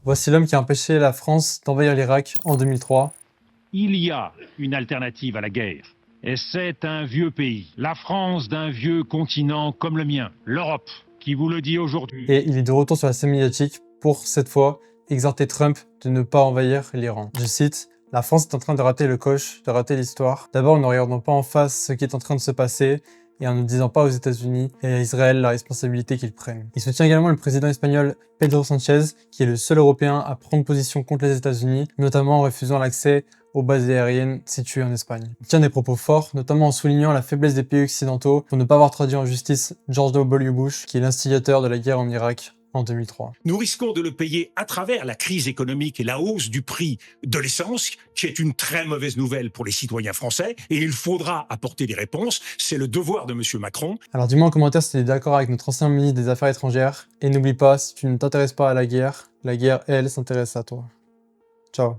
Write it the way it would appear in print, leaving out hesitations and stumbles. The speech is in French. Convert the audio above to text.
Voici l'homme qui a empêché la France d'envahir l'Irak en 2003. Il y a une alternative à la guerre. Et c'est un vieux pays, la France d'un vieux continent comme le mien, l'Europe, qui vous le dit aujourd'hui. Et il est de retour sur la scène médiatique pour, cette fois, exhorter Trump de ne pas envahir l'Iran. Je cite, « La France est en train de rater le coche, de rater l'histoire. D'abord, en ne regardant pas en face ce qui est en train de se passer et en ne disant pas aux États-Unis et à Israël la responsabilité qu'ils prennent. » Il soutient également le président espagnol Pedro Sánchez, qui est le seul Européen à prendre position contre les États-Unis, notamment en refusant l'accès aux bases aériennes situées en Espagne. Il tient des propos forts, notamment en soulignant la faiblesse des pays occidentaux pour ne pas avoir traduit en justice George W. Bush, qui est l'instigateur de la guerre en Irak en 2003. Nous risquons de le payer à travers la crise économique et la hausse du prix de l'essence, qui est une très mauvaise nouvelle pour les citoyens français, et il faudra apporter des réponses. C'est le devoir de M. Macron. Alors dis-moi en commentaire si tu es d'accord avec notre ancien ministre des Affaires étrangères, et n'oublie pas, si tu ne t'intéresses pas à la guerre, elle s'intéresse à toi. Ciao.